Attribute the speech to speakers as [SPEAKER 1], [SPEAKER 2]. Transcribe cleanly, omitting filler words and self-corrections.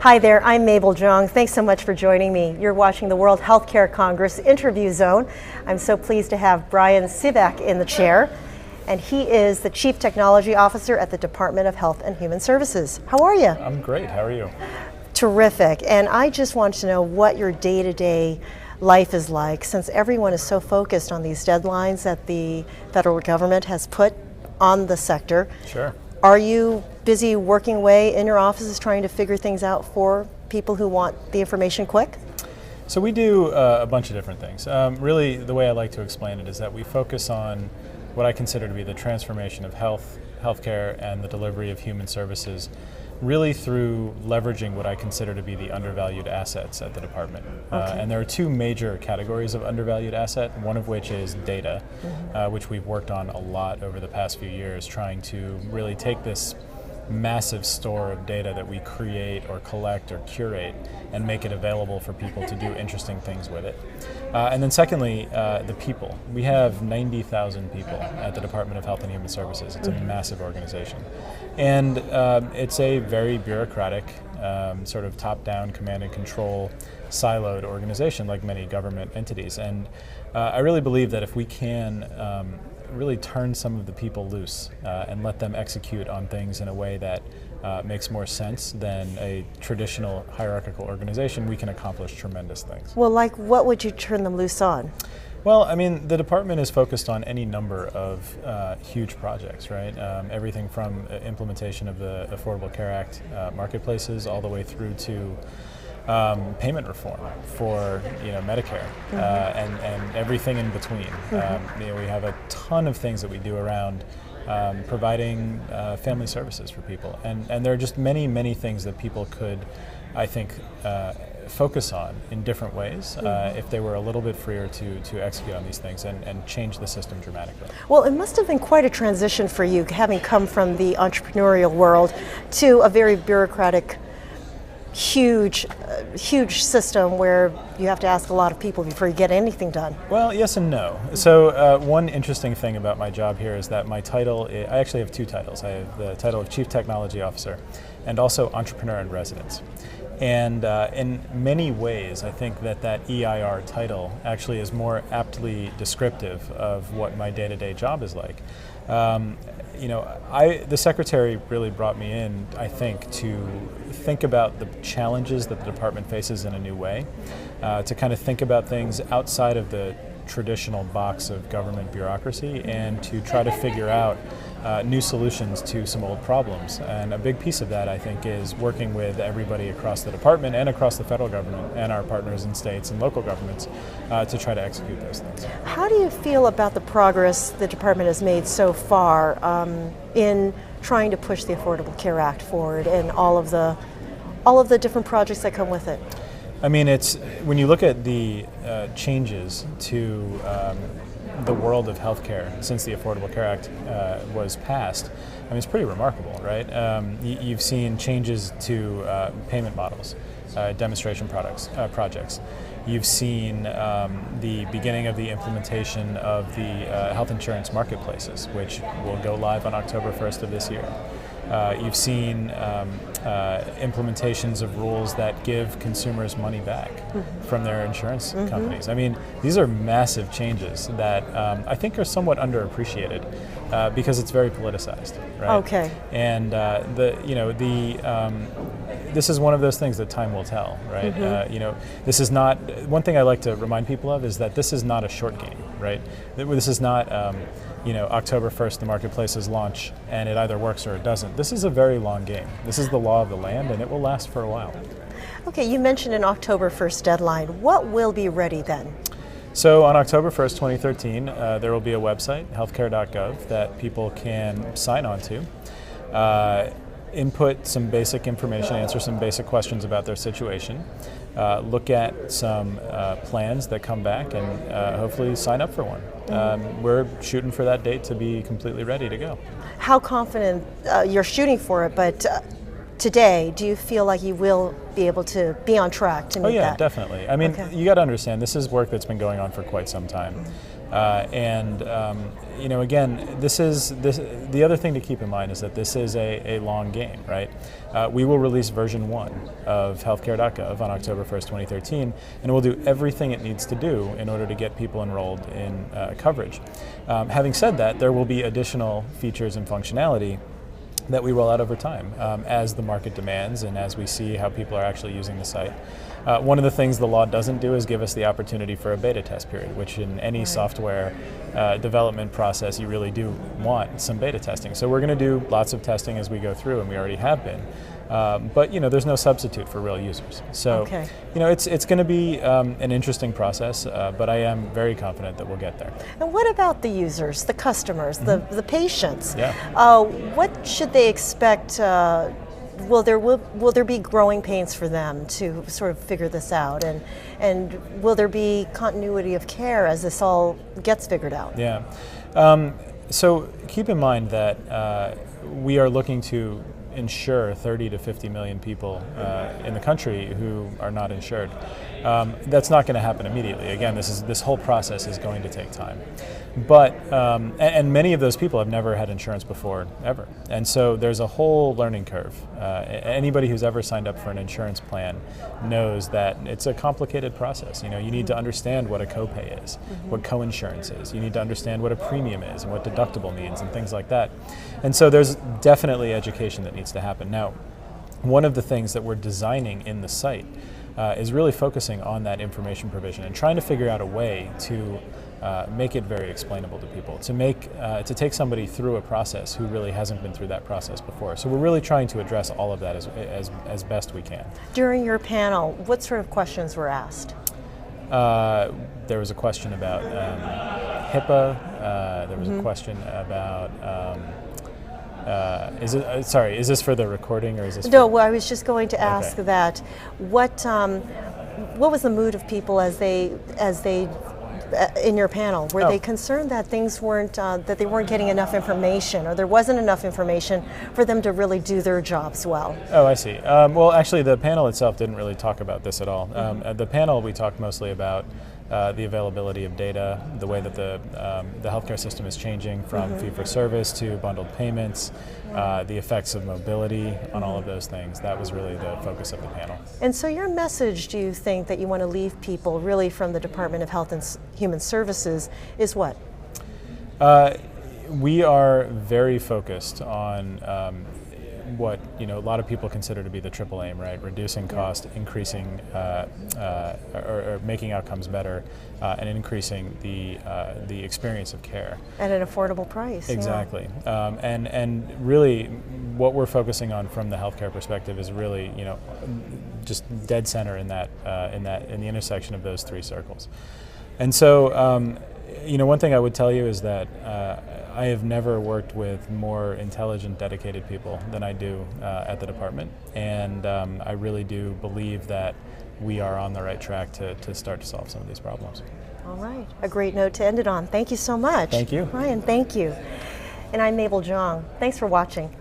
[SPEAKER 1] Hi there, I'm Mabel Jong. Thanks so much for joining me. You're watching the World Healthcare Congress Interview Zone. I'm so pleased to have Bryan Sivak in the chair, and he is the Chief Technology Officer at the Department of Health and Human Services. How are you?
[SPEAKER 2] I'm great, how are you?
[SPEAKER 1] Terrific, and I just want to know what your day-to-day life is like, since everyone is so focused on these deadlines that the federal government has put on the sector.
[SPEAKER 2] Sure.
[SPEAKER 1] Are you busy working away in your offices trying to figure things out for people who want the information quick?
[SPEAKER 2] So we do a bunch of different things. Really, the way I like to explain it is that we focus on what I consider to be the transformation of healthcare and the delivery of human services, really through leveraging what I consider to be the undervalued assets at the department.
[SPEAKER 1] Okay.
[SPEAKER 2] And there are two major categories of undervalued asset, one of which is data, which we've worked on a lot over the past few years, trying to really take this massive store of data that we create or collect or curate and make it available for people to do interesting things with it. And then secondly, the people. We have 90,000 people at the Department of Health and Human Services. It's a massive organization. And it's a very bureaucratic, sort of top-down command and control siloed organization like many government entities. And I really believe that if we can really turn some of the people loose and let them execute on things in a way that makes more sense than a traditional hierarchical organization, we can accomplish tremendous things.
[SPEAKER 1] Well, like what would you turn them loose on?
[SPEAKER 2] Well, I mean, the department is focused on any number of huge projects, right? Everything from implementation of the Affordable Care Act marketplaces all the way through to payment reform for Medicare and everything in between. We have a ton of things that we do around providing family services for people, and there are just many things that people could, I think, focus on in different ways if they were a little bit freer to execute on these things and change the system dramatically.
[SPEAKER 1] Well, it must have been quite a transition for you, having come from the entrepreneurial world to a very bureaucratic, huge system where you have to ask a lot of people before you get anything done.
[SPEAKER 2] Well, yes and no. So one interesting thing about my job here is that my title, I actually have two titles. I have the title of Chief Technology Officer and also Entrepreneur in Residence. And in many ways, I think that EIR title actually is more aptly descriptive of what my day-to-day job is like. The secretary really brought me in, I think, to think about the challenges that the department faces in a new way, to kind of think about things outside of the traditional box of government bureaucracy and to try to figure out new solutions to some old problems. And a big piece of that, I think, is working with everybody across the department and across the federal government and our partners in states and local governments to try to execute those things.
[SPEAKER 1] How do you feel about the progress the department has made so far in trying to push the Affordable Care Act forward and all of the different projects that come with it?
[SPEAKER 2] I mean, it's when you look at the changes to the world of healthcare since the Affordable Care Act was passed, I mean, it's pretty remarkable, right? You've seen changes to payment models, demonstration projects. You've seen the beginning of the implementation of the health insurance marketplaces, which will go live on October 1st of this year. You've seen implementations of rules that give consumers money back from their insurance companies. I mean, these are massive changes that I think are somewhat underappreciated because it's very politicized, right?
[SPEAKER 1] Okay.
[SPEAKER 2] And this is one of those things that time will tell, right? This is not, one thing I like to remind people of is that this is not a short game, right? This is not, October 1st the marketplaces launch and it either works or it doesn't. This is a very long game. This is the law of the land and it will last for a while.
[SPEAKER 1] Okay, you mentioned an October 1st deadline. What will be ready then?
[SPEAKER 2] So on October 1st, 2013, there will be a website, Healthcare.gov, that people can sign on to, input some basic information, answer some basic questions about their situation, look at some plans that come back, and hopefully sign up for one. We're shooting for that date to be completely ready to go.
[SPEAKER 1] How confident you're shooting for it, but today, do you feel like you will be able to be on track to meet that?
[SPEAKER 2] Oh yeah, definitely. I mean, You got to understand, this is work that's been going on for quite some time. Again, the other thing to keep in mind is that this is a long game, right? We will release version 1 of Healthcare.gov on October 1st, 2013, and we'll do everything it needs to do in order to get people enrolled in coverage. Having said that, there will be additional features and functionality that we roll out over time as the market demands and as we see how people are actually using the site. One of the things the law doesn't do is give us the opportunity for a beta test period, which in any software development process you really do want some beta testing. So we're going to do lots of testing as we go through, and we already have been. But there's no substitute for real users. So it's going to be an interesting process, but I am very confident that we'll get there.
[SPEAKER 1] And what about the users, the customers, the patients?
[SPEAKER 2] Yeah.
[SPEAKER 1] What should they expect? Will there be growing pains for them to sort of figure this out, and will there be continuity of care as this all gets figured out?
[SPEAKER 2] Yeah. So keep in mind that we are looking to insure 30 to 50 million people in the country who are not insured. That's not going to happen immediately. Again, this whole process is going to take time. But and many of those people have never had insurance before, ever. And so there's a whole learning curve. Anybody who's ever signed up for an insurance plan knows that it's a complicated process. You need to understand what a copay is, what coinsurance is. You need to understand what a premium is and what deductible means and things like that. And so there's definitely education that needs to happen. Now, one of the things that we're designing in the site is really focusing on that information provision and trying to figure out a way to make it very explainable to people, to take somebody through a process who really hasn't been through that process before. So we're really trying to address all of that as best we can.
[SPEAKER 1] During your panel, what sort of questions were asked?
[SPEAKER 2] There was a question about HIPAA. There was a question about is this for the recording or is this?
[SPEAKER 1] No, well, I was just going to ask that. What was the mood of people as they in your panel? Were they concerned that things weren't that they weren't getting enough information, or there wasn't enough information for them to really do their jobs well?
[SPEAKER 2] Oh, I see. Well, actually, the panel itself didn't really talk about this at all. At the panel, we talked mostly about the availability of data, the way that the healthcare system is changing from fee-for-service to bundled payments, the effects of mobility on all of those things. That was really the focus of the panel.
[SPEAKER 1] And so your message, do you think, that you want to leave people really from the Department of Health and Human Services is what?
[SPEAKER 2] We are very focused on what a lot of people consider to be the triple aim, right? Reducing cost, increasing or making outcomes better, and increasing the experience of care
[SPEAKER 1] at an affordable price.
[SPEAKER 2] Exactly, and really, what we're focusing on from the healthcare perspective is really just dead center in the intersection of those three circles. And so, one thing I would tell you is that I have never worked with more intelligent, dedicated people than I do at the department, and I really do believe that we are on the right track to start to solve some of these problems.
[SPEAKER 1] All right, a great note to end it on. Thank you so much.
[SPEAKER 2] Thank you.
[SPEAKER 1] Bryan, thank you. And I'm Mabel Jong. Thanks for watching.